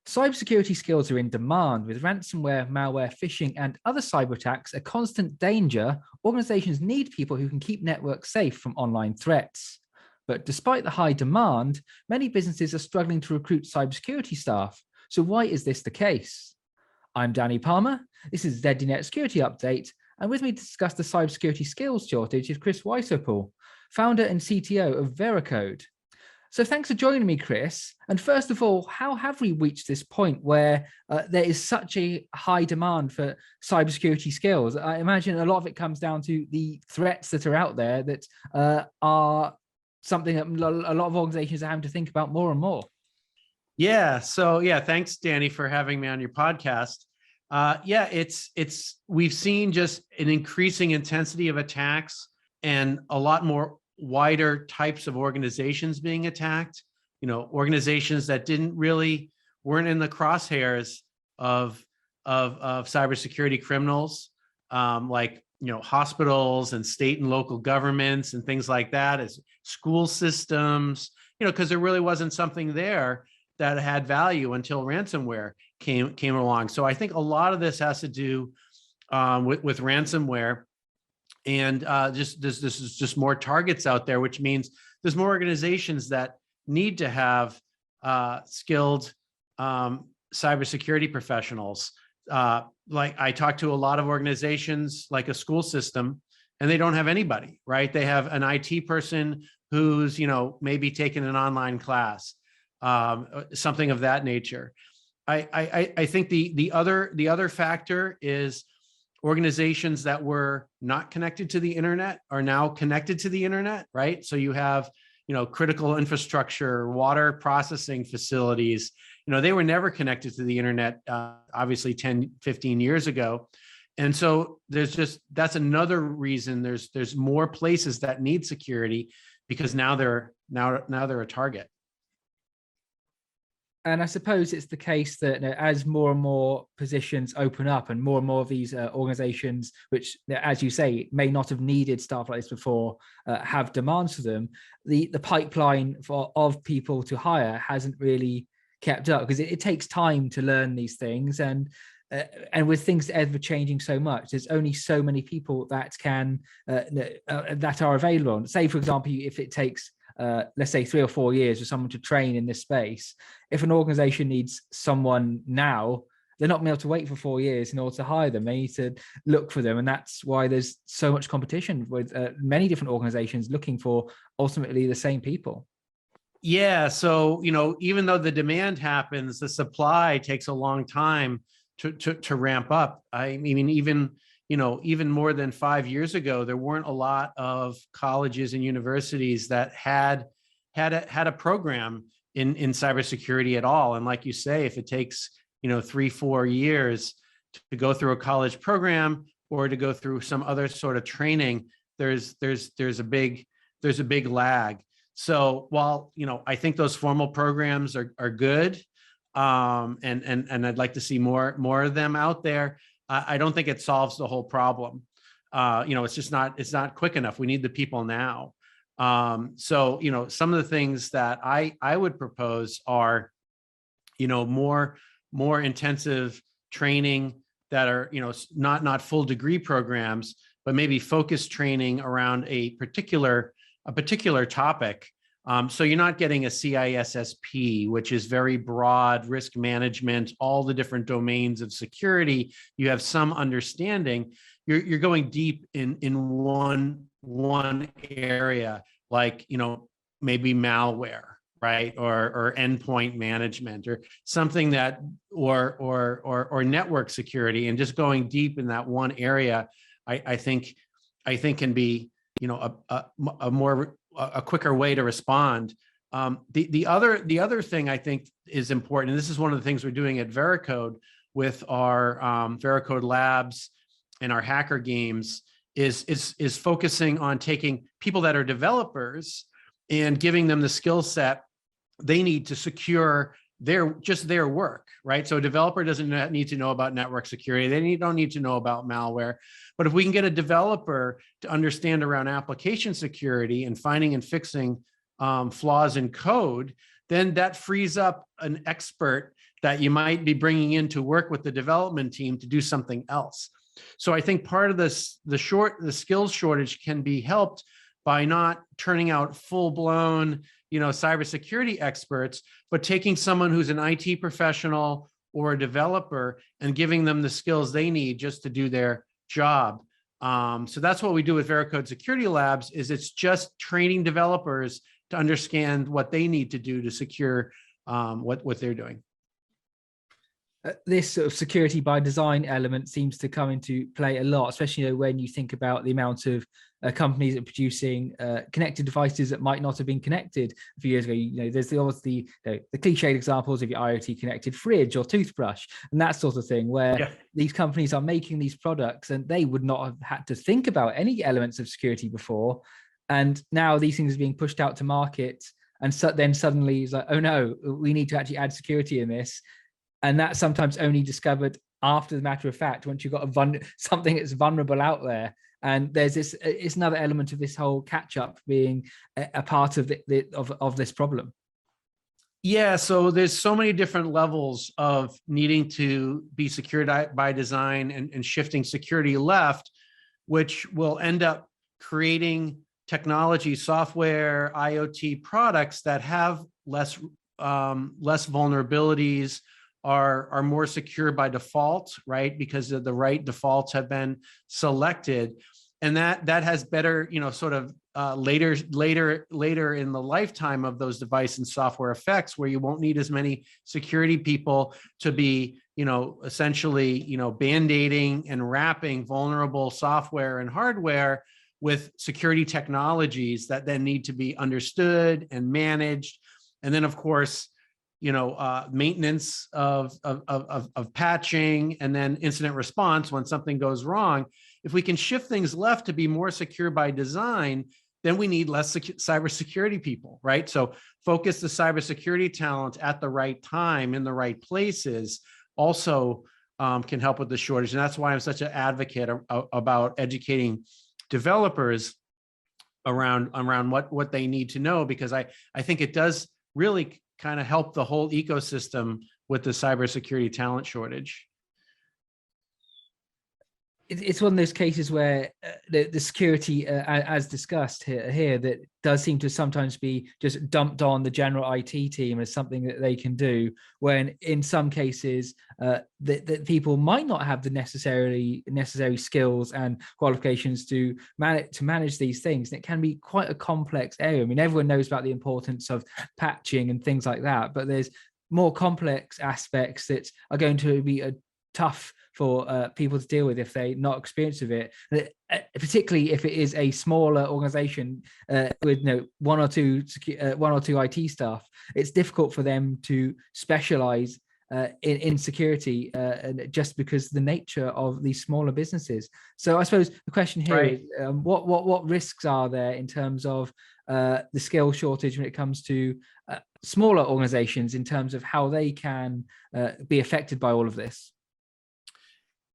Cybersecurity skills are in demand, with ransomware, malware, phishing, and other cyber attacks a constant danger. Organizations need people who can keep networks safe from online threats. But despite the high demand, many businesses are struggling to recruit cybersecurity staff. So why is this the case? I'm Danny Palmer. This is ZDNet Security Update. And with me to discuss the cybersecurity skills shortage is Chris Wysopal, founder and CTO of Veracode. So thanks for joining me, Chris. And first of all, how have we reached this point where there is such a high demand for cybersecurity skills? I imagine a lot of it comes down to the threats that are out there that are something that a lot of organizations are having to think about more and more. Yeah. So yeah, thanks, Danny, for having me on your podcast. We've seen just an increasing intensity of attacks and a lot more wider types of organizations being attacked, organizations that weren't in the crosshairs of cybersecurity criminals, like, hospitals and state and local governments and things like that, as school systems, because there really wasn't something there that had value until ransomware came along. So I think a lot of this has to do with ransomware. And this is just more targets out there, which means there's more organizations that need to have skilled cybersecurity professionals. Like I talk to a lot of organizations like a school system, and they don't have anybody, right? They have an IT person who's, maybe taking an online class, something of that nature. I think the other factor is organizations that were not connected to the internet are now connected to the internet, right? So you have, critical infrastructure, water processing facilities, they were never connected to the internet, obviously 10, 15 years ago. And so that's another reason there's more places that need security, because now they're a target. And I suppose it's the case that as more and more positions open up and more of these organizations, which, as you say, may not have needed staff like this before, have demands for them, the pipeline of people to hire hasn't really kept up, because it takes time to learn these things. And with things ever changing so much, there's only so many people that can that are available. Say, for example, if it takes let's say 3 or 4 years for someone to train in this space, if an organization needs someone now, they're not going to be able to wait for 4 years in order to hire them. They need to look for them. And that's why there's so much competition with many different organizations looking for ultimately the same people. Yeah. So, even though the demand happens, the supply takes a long time to ramp up. I mean, even more than 5 years ago, there weren't a lot of colleges and universities that had a program in cybersecurity at all. And like you say, if it takes 3-4 years to go through a college program or to go through some other sort of training, there's a big lag. So while I think those formal programs are good, and I'd like to see more of them out there, I don't think it solves the whole problem. It's not quick enough. We need the people now. So, some of the things that I would propose are, more intensive training that are, not full degree programs, but maybe focused training around a particular topic. So you're not getting a CISSP, which is very broad risk management, all the different domains of security. You have some understanding. You're going deep in one area, like, maybe malware, right? Or endpoint management, or something that, or network security, and just going deep in that one area, I think can be, a quicker way to respond. The other thing I think is important, and this is one of the things we're doing at Veracode with our Veracode labs and our hacker games, is focusing on taking people that are developers and giving them the skill set they need to secure their work, right? So a developer doesn't need to know about network security. They don't need to know about malware. But if we can get a developer to understand around application security and finding and fixing flaws in code, then that frees up an expert that you might be bringing in to work with the development team to do something else. So I think part of this, the skills shortage can be helped by not turning out full-blown, cybersecurity experts, but taking someone who's an IT professional or a developer and giving them the skills they need just to do their job. So that's what we do with Veracode Security Labs, is it's just training developers to understand what they need to do to secure what they're doing. This sort of security by design element seems to come into play a lot, especially when you think about the amount of companies that are producing connected devices that might not have been connected a few years ago. There's obviously the cliched examples of your IoT connected fridge or toothbrush and that sort of thing, where these companies are making these products and they would not have had to think about any elements of security before. And now these things are being pushed out to market. And so then suddenly it's like, oh no, we need to actually add security in this. And that's sometimes only discovered after the matter of fact, once you've got something that's vulnerable out there. And there's this, it's another element of this whole catch up being a part of of this problem. Yeah, so there's so many different levels of needing to be secured by design and shifting security left, which will end up creating technology, software, IoT products that have less vulnerabilities, are more secure by default, right? Because the right defaults have been selected, and that has better, later in the lifetime of those device and software effects, where you won't need as many security people to be, essentially, band-aiding and wrapping vulnerable software and hardware with security technologies that then need to be understood and managed, and then of course, maintenance of patching, and then incident response when something goes wrong. If we can shift things left to be more secure by design, then we need less cybersecurity people, right? So focus the cybersecurity talent at the right time in the right places also can help with the shortage. And that's why I'm such an advocate about educating developers around what they need to know, because I think it does really kind of help the whole ecosystem with the cybersecurity talent shortage. It's one of those cases where the security, as discussed here, that does seem to sometimes be just dumped on the general IT team as something that they can do, when in some cases that people might not have the necessary skills and qualifications to manage these things. And it can be quite a complex area. I mean, everyone knows about the importance of patching and things like that, but there's more complex aspects that are going to be tough for people to deal with if they're not experienced with it, particularly if it is a smaller organization with one or two IT staff. It's difficult for them to specialize in security just because of the nature of these smaller businesses. So I suppose the question here is, what risks are there in terms of the skill shortage when it comes to smaller organizations, in terms of how they can be affected by all of this?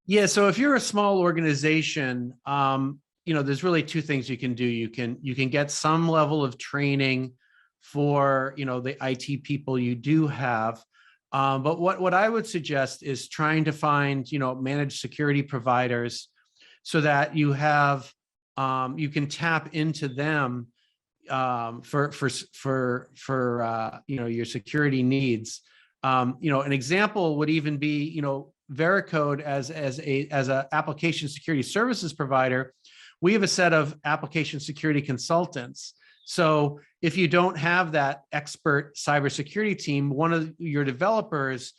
Yeah, so if you're a small organization, there's really two things you can do. You can get some level of training for, the IT people you do have. But what I would suggest is trying to find, managed security providers, so that you have, you can tap into them for your security needs. An example would even be, Veracode as a application security services provider. We have a set of application security consultants. So if you don't have that expert cybersecurity team, one of your developers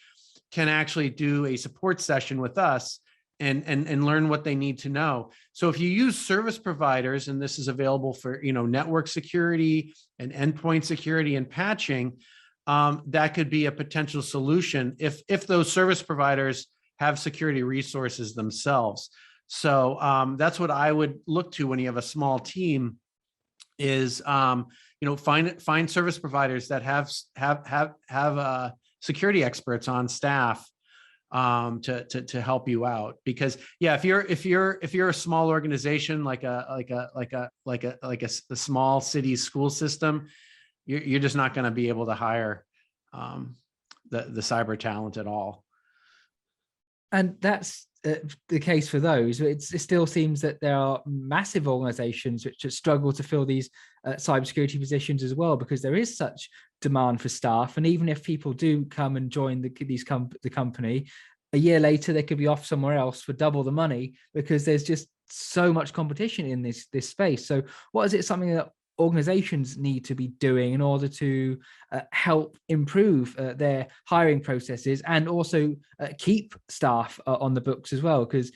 can actually do a support session with us and learn what they need to know. So if you use service providers, and this is available for network security and endpoint security and patching, that could be a potential solution if those service providers have security resources themselves. So that's what I would look to when you have a small team, is find service providers that have security experts on staff to help you out. Because if you're a small organization, like a small city school system, you're just not going to be able to hire the cyber talent at all. And that's the case for those. It still seems that there are massive organizations which struggle to fill these cybersecurity positions as well, because there is such demand for staff. And even if people do come and join the company, a year later, they could be off somewhere else for double the money, because there's just so much competition in this space. So what is it, something that organizations need to be doing in order to help improve their hiring processes, and also keep staff on the books as well? Because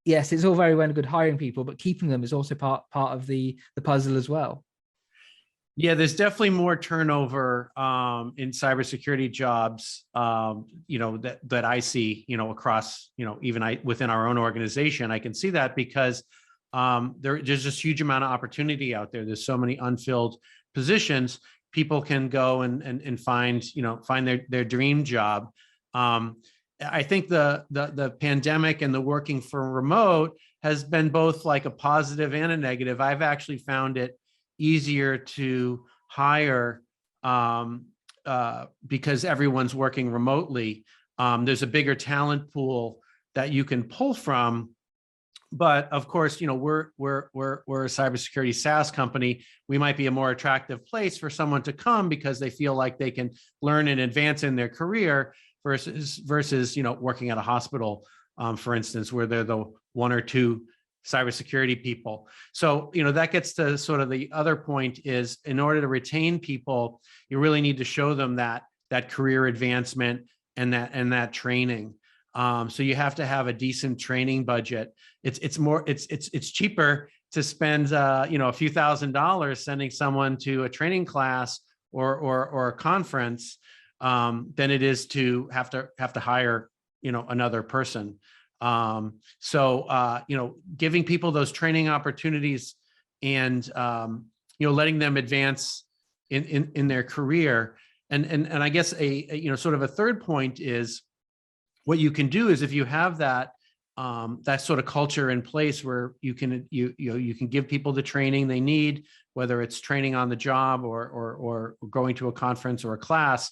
yes, it's all very well and good hiring people, but keeping them is also part of the puzzle as well. Yeah, there's definitely more turnover in cybersecurity jobs, that I see, across, even within our own organization. I can see that because there's just huge amount of opportunity out there. There's so many unfilled positions. People can go and find their dream job. I think the pandemic and the working from remote has been both like a positive and a negative. I've actually found it easier to hire because everyone's working remotely. There's a bigger talent pool that you can pull from. But of course, we're a cybersecurity SaaS company. We might be a more attractive place for someone to come because they feel like they can learn and advance in their career versus working at a hospital, for instance, where they're the one or two cybersecurity people. So, that gets to sort of the other point is, in order to retain people, you really need to show them that career advancement and that training. So you have to have a decent training budget. It's cheaper to spend a few $1,000s sending someone to a training class or a conference than it is to have to hire another person. So giving people those training opportunities and letting them advance in their career, and I guess sort of a third point is, what you can do is, if you have that sort of culture in place where you can give people the training they need, whether it's training on the job or going to a conference or a class,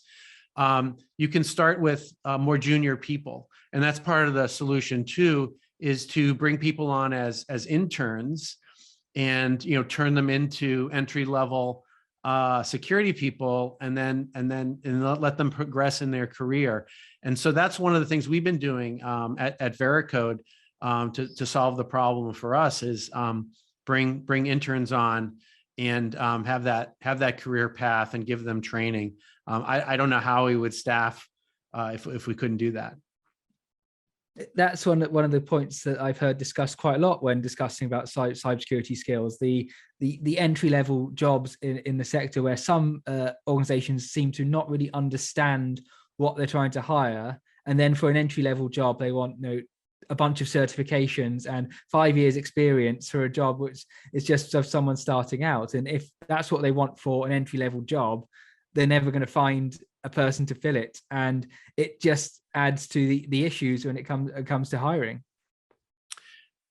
you can start with more junior people. And that's part of the solution too, is to bring people on as interns and turn them into entry-level security people, and then let them progress in their career. And so that's one of the things we've been doing at Veracode to solve the problem for us, is bring interns on and have that career path and give them training. I don't know how we would staff if we couldn't do that. That's one of the points that I've heard discussed quite a lot when discussing about cybersecurity skills, the entry-level jobs in the sector, where some organizations seem to not really understand what they're trying to hire. And then for an entry-level job, they want a bunch of certifications and 5 years experience for a job which is just of someone starting out. And if that's what they want for an entry-level job, they're never going to find a person to fill it. And it just adds to the issues when it comes to hiring.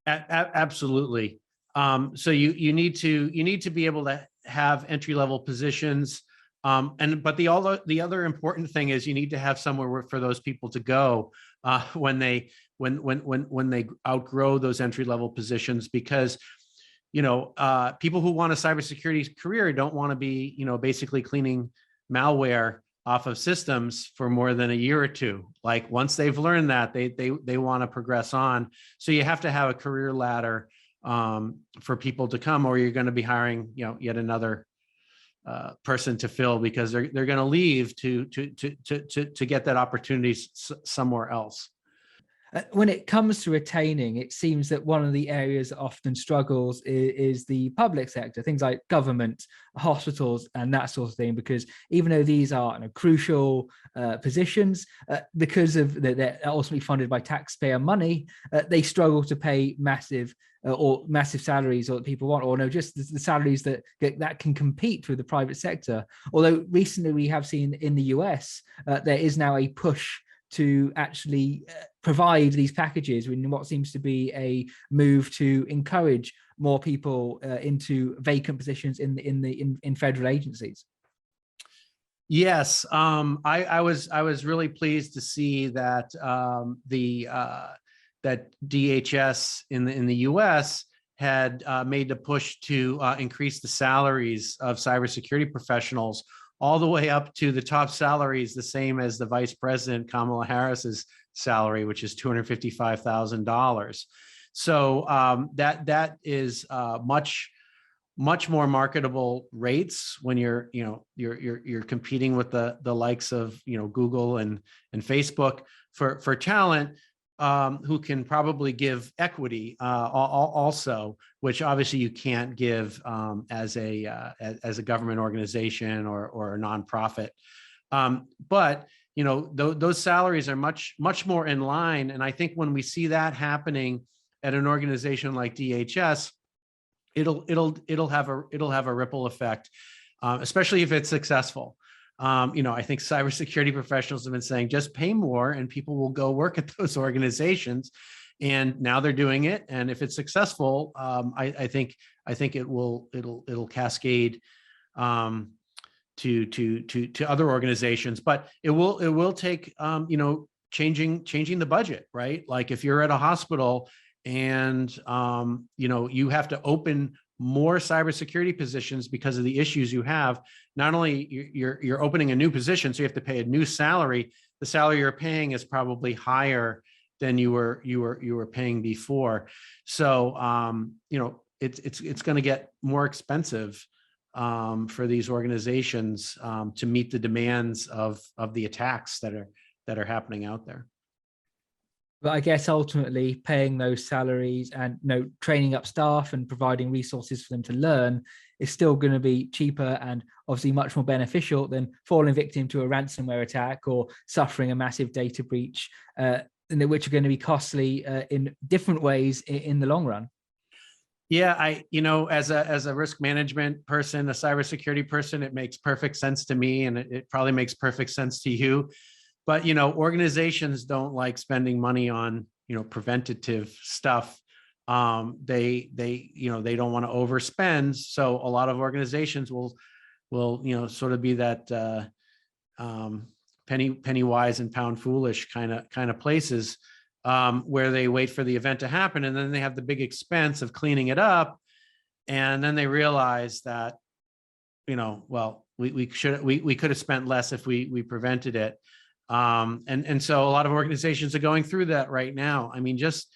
Absolutely. So you need to be able to have entry-level positions. But the other important thing is, you need to have somewhere for those people to go when they outgrow those entry-level positions, because people who want a cybersecurity career don't want to be basically cleaning malware off of systems for more than a year or two. Like, once they've learned that, they want to progress on. So you have to have a career ladder for people to come, or you're going to be hiring yet another person to fill, because they're going to leave to get that opportunity somewhere else. When it comes to retaining, it seems that one of the areas that often struggles is the public sector, things like government, hospitals, and that sort of thing, because even though these are crucial positions, because of they're ultimately funded by taxpayer money, they struggle to pay massive salaries or that people want, or just the salaries that can compete with the private sector. Although recently we have seen in the US, there is now a push to actually provide these packages in what seems to be a move to encourage more people into vacant positions in federal agencies. Yes, I was really pleased to see that that DHS in the U.S. had made the push to increase the salaries of cybersecurity professionals all the way up to the top salaries, the same as the Vice President Kamala Harris's salary, which is $255,000. So that is much more marketable rates when you're competing with the likes of Google and Facebook for talent, who can probably give equity also, which obviously you can't give as a government organization or a nonprofit. But those salaries are much more in line, and I think when we see that happening at an organization like DHS, it'll have a ripple effect, especially if it's successful. I think cybersecurity professionals have been saying just pay more and people will go work at those organizations, and now they're doing it. And if it's successful, I think it'll cascade to other organizations. But it will take changing the budget, right? Like if you're at a hospital and you have to open more cybersecurity positions because of the issues you have. Not only you're opening a new position, so you have to pay a new salary. The salary you're paying is probably higher than you were paying before. So it's going to get more expensive for these organizations to meet the demands of the attacks that are happening out there. But I guess ultimately paying those salaries and training up staff and providing resources for them to learn is still going to be cheaper and obviously much more beneficial than falling victim to a ransomware attack or suffering a massive data breach, which are going to be costly in different ways in the long run. Yeah, as a risk management person, a cybersecurity person, it makes perfect sense to me, and it probably makes perfect sense to you. But organizations don't like spending money on preventative stuff. They don't want to overspend. So a lot of organizations will sort of be that penny wise and pound foolish kind of places, where they wait for the event to happen, and then they have the big expense of cleaning it up, and then they realize that well, we could have spent less if we prevented it. And so a lot of organizations are going through that right now. I mean, just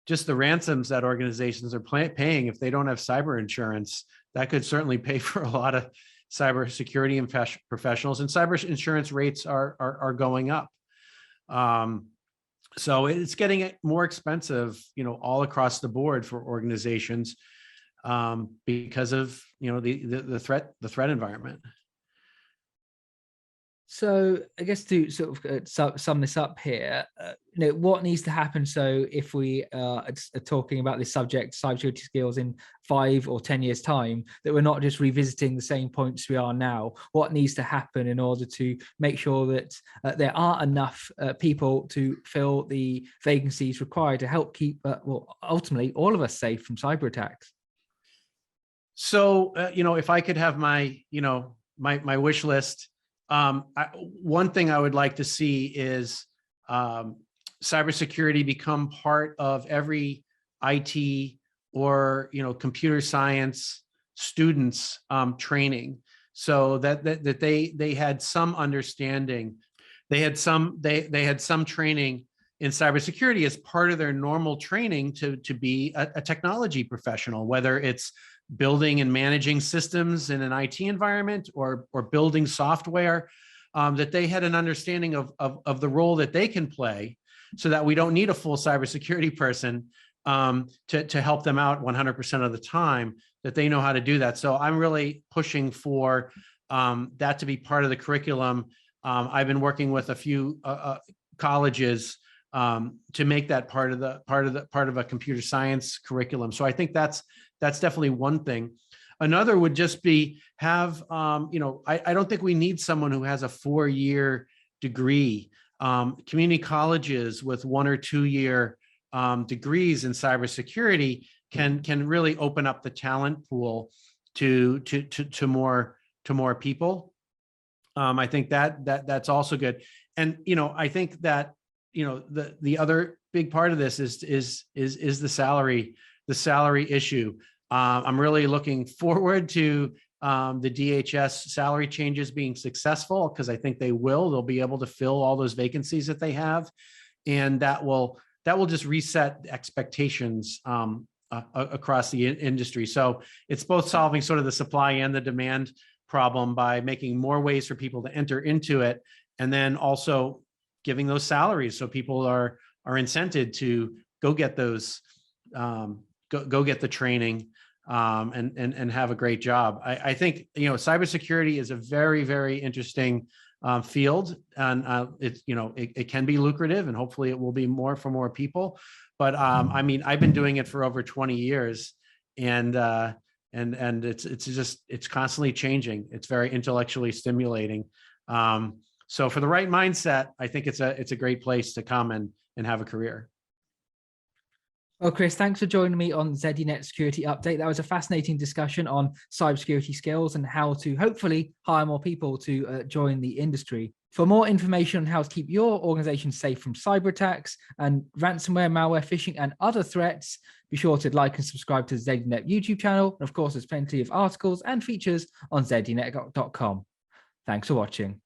the ransoms that organizations are paying, if they don't have cyber insurance, that could certainly pay for a lot of cybersecurity professionals, and cyber insurance rates are going up. So it's getting more expensive, all across the board for organizations, because of the threat environment. So I guess to sort of sum this up here, what needs to happen? So if we are talking about this subject, cybersecurity skills, in 5 or 10 years' time, that we're not just revisiting the same points we are now, what needs to happen in order to make sure that there are enough people to fill the vacancies required to help keep, ultimately, all of us safe from cyber attacks? So, if I could have my my wish list, one thing I would like to see is cybersecurity become part of every IT or computer science students training, so that they had some understanding, they had some training in cybersecurity as part of their normal training to be a technology professional, whether it's building and managing systems in an IT environment or building software, that they had an understanding of the role that they can play, so that we don't need a full cybersecurity person to help them out 100% of the time, that they know how to do that. So I'm really pushing for that to be part of the curriculum. I've been working with a few colleges to make that part of a computer science curriculum. So I think that's definitely one thing. Another would just be have, I don't think we need someone who has a 4-year degree. Community colleges with 1 or 2 year degrees in cybersecurity can really open up the talent pool to more people. I think that's also good. And, I think that, the other big part of this is the salary issue. I'm really looking forward to the DHS salary changes being successful, because I think they will. They'll be able to fill all those vacancies that they have, and that will just reset expectations across the industry. So it's both solving sort of the supply and the demand problem by making more ways for people to enter into it, and then also giving those salaries so people are incented to go get those, go get the training, and have a great job. I think, cybersecurity is a very, very interesting field, and it can be lucrative, and hopefully it will be more for more people. But I mean, I've been doing it for over 20 years, and it's constantly changing. It's very intellectually stimulating. So for the right mindset, I think it's a great place to come and have a career. Well, Chris, thanks for joining me on ZDNet Security Update. That was a fascinating discussion on cybersecurity skills and how to hopefully hire more people to join the industry. For more information on how to keep your organization safe from cyber attacks and ransomware, malware, phishing, and other threats, be sure to like and subscribe to the ZDNet YouTube channel. And of course, there's plenty of articles and features on zdnet.com. Thanks for watching.